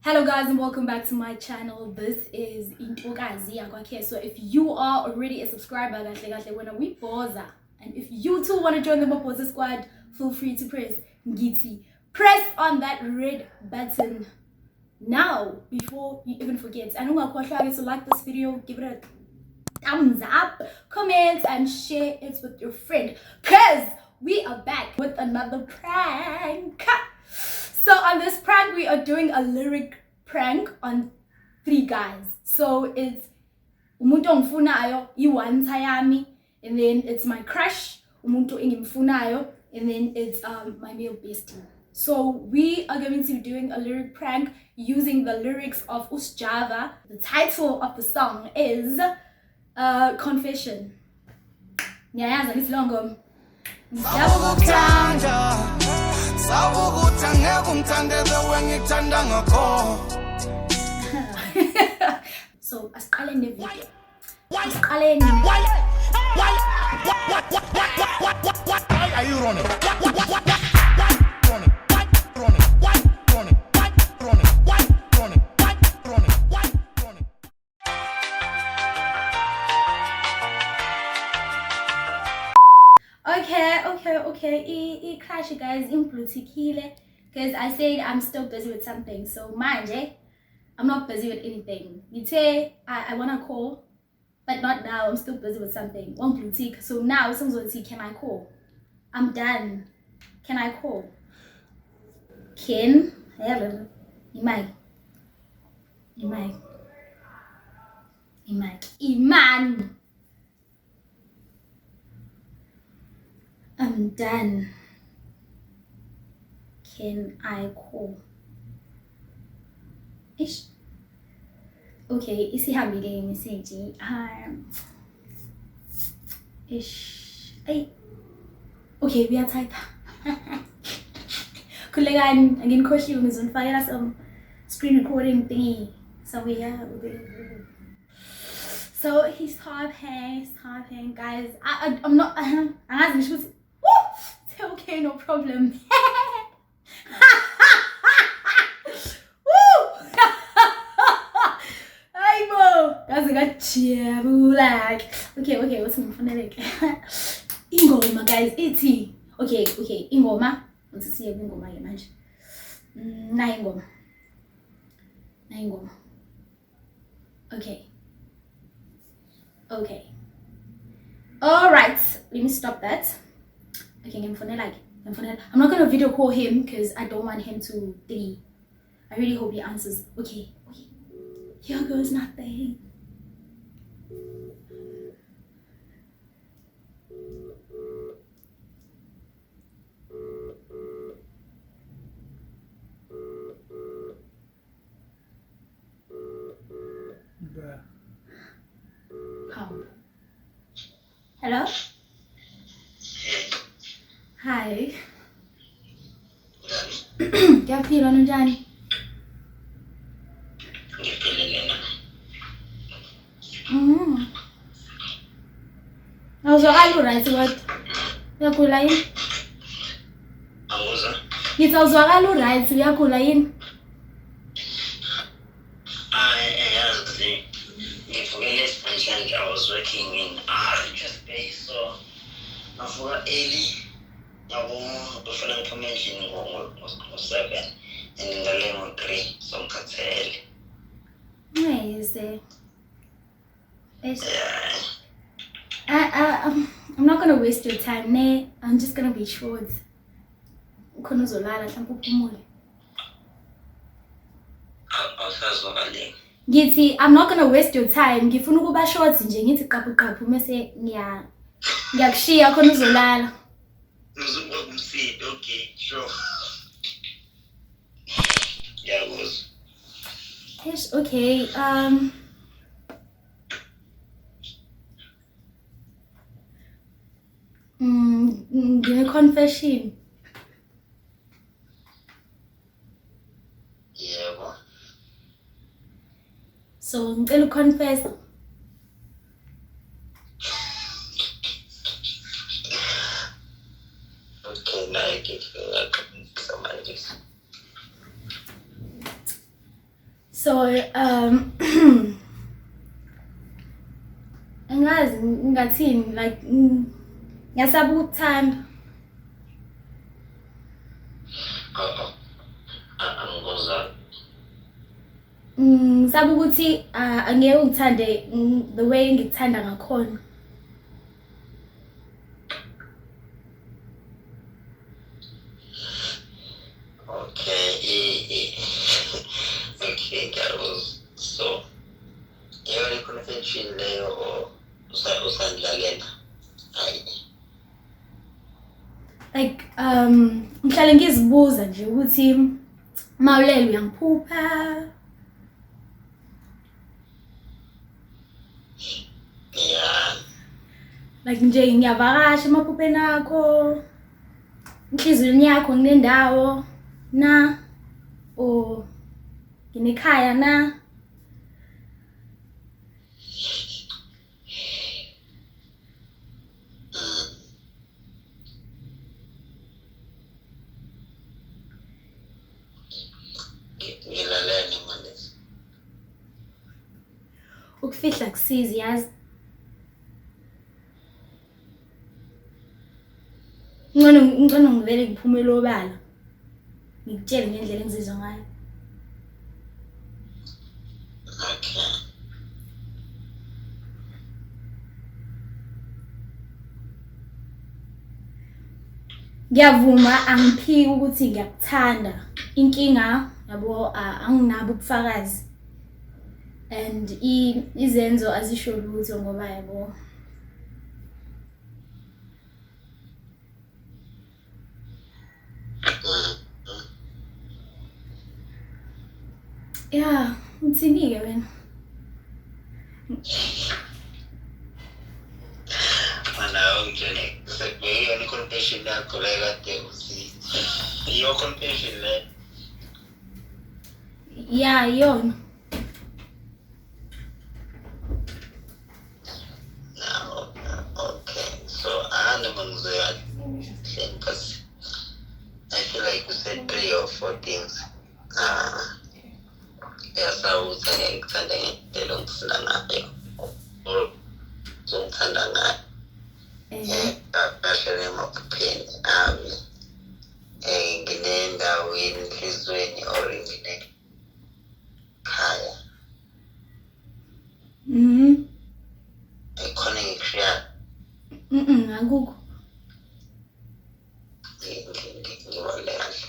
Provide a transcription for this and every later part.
Hello guys and welcome back to my channel. This is Intokazi Akwakhe. So if you are already a subscriber, when we pause, and if you too want to join the Maposa squad, feel free to press Ngiti. Press on that red button now before you even forget. And so like this video, give it a thumbs up, comment and share it with your friend, cause we are back with another prank. So on this prank, we are doing a lyric prank on 3 guys. So it's umuntu ongifunayo, iwanza yami, and then it's my crush, umuntu engimfunayo, and then it's my male bestie. So we are going to be doing a lyric prank using the lyrics of Usjava. The title of the song is Confession. Ngiyayazi ngithi longo. So asiqale nevideo. Asiqale Why are you running? Okay. Crash guys in Blutikile because I said I'm still busy with something. So manje, I'm not busy with anything. You say I wanna call, but not now. I'm still busy with something. One boutique. So now someone's gonna see, can I call? I'm done. Can I call? Ken? Hello. Iman. I'm done. Can I call? Ish. Okay, isihambile message. Ish. Hey. Okay, we are type. Kulegan again question is on fire some screen recording thingy. So we are. So he's typing, guys. I'm not. I'm not. Okay, no problem. Okay, what's my phone? Ingoma, guys, it's okay, ingoma. Want to see ingoma manje. Na ingoma. Okay. All right, let me stop that. Okay, I'm not gonna video call him because I don't want him to think. I really hope he answers. Okay. Here goes nothing. Hello? Hi. Ngiyaphila njani? Awuzwakali right kodwa? Uyakhula yini? Awuza? Ngithi awuzwakali right, uyakhula yini? Yazi, ngivukele esibhedlela. I was working in Richards Bay, so ngavuka early. Ngiyabona before ngiphume endlini ngo-7 and ngilale ngo-3, so ngikhathele. Amazing. I'm not gonna waste your time, ne? I'm just gonna be short. Ukhona uzolala mhlawumbe uphumule. Awusazwakali. Ngithi I'm not gonna waste your time. Ngifuna ukuba short nje ngithi qaphu mase ngiyakushiya khona uzolala. Uzoba umsidi, okay, sure. Yabuzwa. Yes, okay. Confession. Yebo. So ngicela uconfess. Okay, now I get somebody. So angazi ngathini like ngiyasaba ukuthanda. Angikuzwa. Ngisaba ukuthi angeke ungithande the way ngikuthanda ngakhona. Okay. Okay, ngiyakuzwa. So, yona i-confession leyo or usandlalela? Hayi. Like ngihlale ngizibuza nje ukuthi mawulele uyangiphupha. Yeah. Like nje ngiyavakasha emaphupheni akho. Inhliziyweni yakho nginendawo na or nginekhaya na. Ngilalele manje. Ukufihla kusizi yazi. Ngcono ngivele ngiphumele obala. Ngikutshele ngendlela engizizwa ngayo. Okay. Ngiyavuma angiphiki ukuthi ngiyakuthanda. Inkinga yabo anginabo ubufakazi. And izenzo azisho lutho ngoba yabo. Yeah, uthini-ke wena? Mana ungitshele sekuyona i-confession yakho le kade uthi. Iyo confession le. Yeah, yona. No. Okay. So I because I feel like you said 3 or 4 things. Uyasawuthi ngikuthanda ngendlela ongifuna ngayo. Or ungithanda ngayo. Kahle emaphupheni ami. Nginendaweni enhlizweni or nginekhaya. Ikhona ngikushiya. Akukho. Ngibale kahle.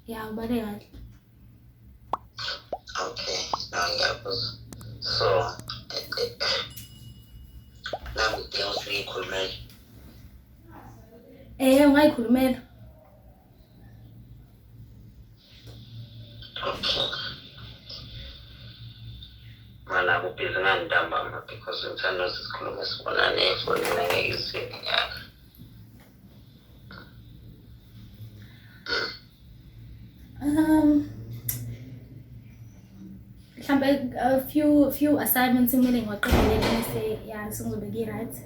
Yeah, ubale kahle. Okay, now ngiyakuzwa. So, nakudinga ukuthi ngiyikhulumele. Ungayikhulumela. Okay. Mana kubhizi ngandambama because ngithanda ukuthi sikhulume sibonane efonini ngeke izweni ngiyakho. Mhlambe a few assignments kumele ngiwaqedele bese yeah sengizobe ngi-right.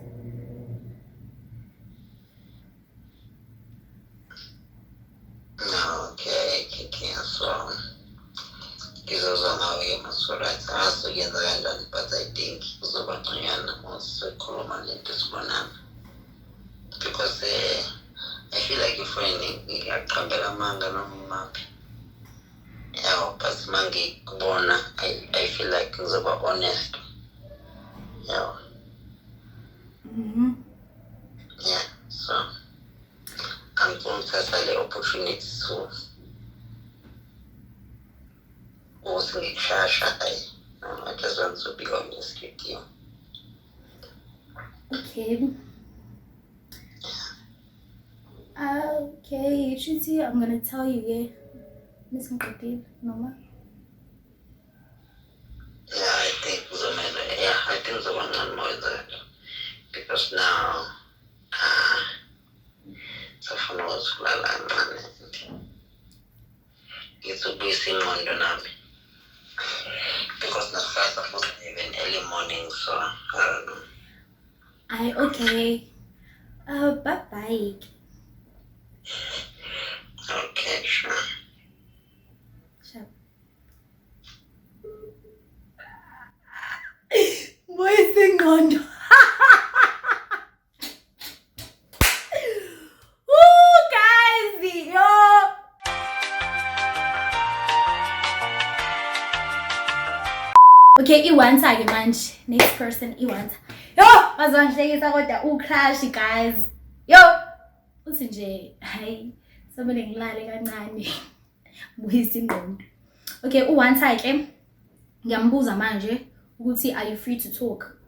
Okay. So, ngizozwa ngawe masorat. Asikuyenza kanjani but I think uzoba ngconywana masikhuluma lento sibonana. Because I feel like ngiyaqhambela amanga noma maphi. Yeah, but mangikubona I feel like ngizoba honest. Yeah. Yeah. So angifuni ukuthatha le opportunity to ukuthi ngikushasha. I just want to be honest with you. Okay. Okay, Shruti, I'm gonna tell you, yeah. Miss Nqadile, noma? Yeah, I think uzoba ngcono more than because now safuna ukuzikulala kancane. Ngizobuyisa ingqondo nami. Because nakusasa futhi even early morning, so I don't know. Okay. Bye-bye. Okay, sure. Sure. Moyise ingqondo. Ooh, guys, yo. Okay, iwanta ke manje. Next person iwanta. Yo, bazongihlekisa kodwa uCrush guys. Yo. Uthi nje, hayi, somele ngilale kancane. Moyise ingqondo. Okay, uwanta ke ngiyambuza manje ukuthi are you free to talk?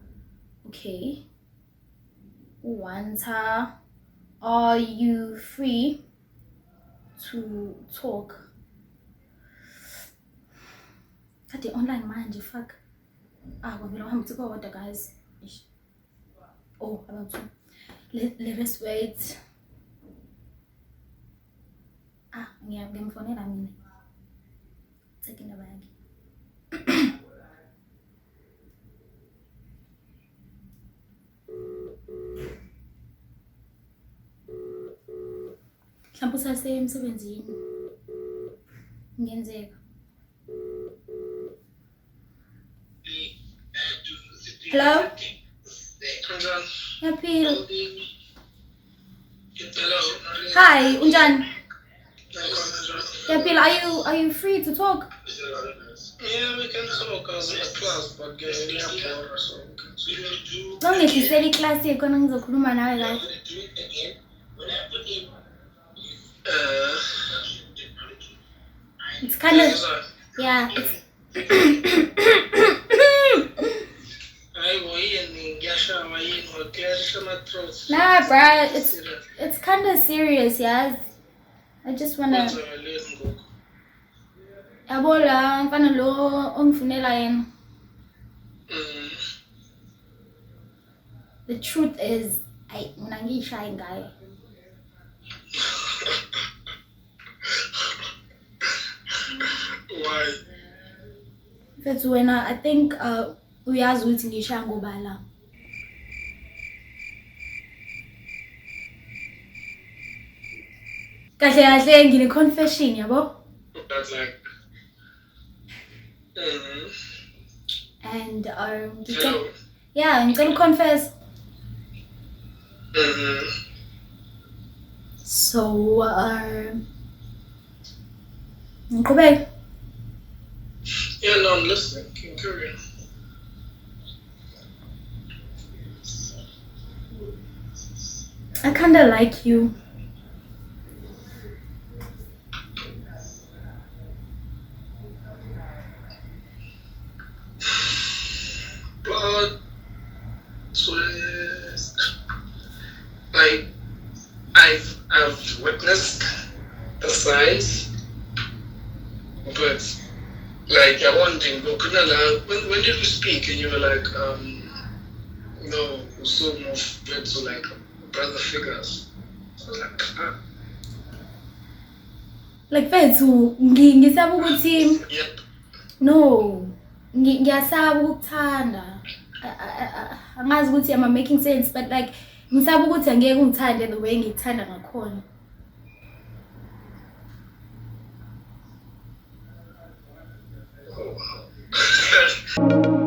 Okay. Uwanta, are you free to talk? Kade online manje, fuck. Kwamele uhambe uthi kodwa guys. Ish. Oh, about to. Let us wait. Ngiyamfonela mina. Take in the bag. Mhlawumbe usasemsebenzini. Ngenzeka. Hello? Yaphila. Hi, unjani? Yaphila, are you free to talk? Yeah, we can talk. I was in the class, but getting bored, so we can talk. Nongehlisela iklasi khona ngizokhuluma nawe kahle. It's kind of, yeah, it's nah, bruh, it's kind of serious, yeah. I just wanna. Yabola, mfana lo ongifunela yena. The truth is, mina ngiyishaye ngaye. Why? That's when I think uyazi ukuthi ngishaya ngobala. Kahle kahle ngine confession yabo. That's like. And Hello. yeah, I'm gonna confess. So Ngqhubeke. Yeah, no, I'm listening. Can carry on. I kinda like you. But like I've witnessed the signs, but like I wanted when did we speak and you were like no, we're so moved to like brother figures. I was like Like fethu ngisaba ukuthi yep. no ngiyasaba ukuthanda. Angazi ukuthi am I making sense, but like ngisaba ukuthi angeke ungithande the way ngithanda ngakhona. Oh, wow.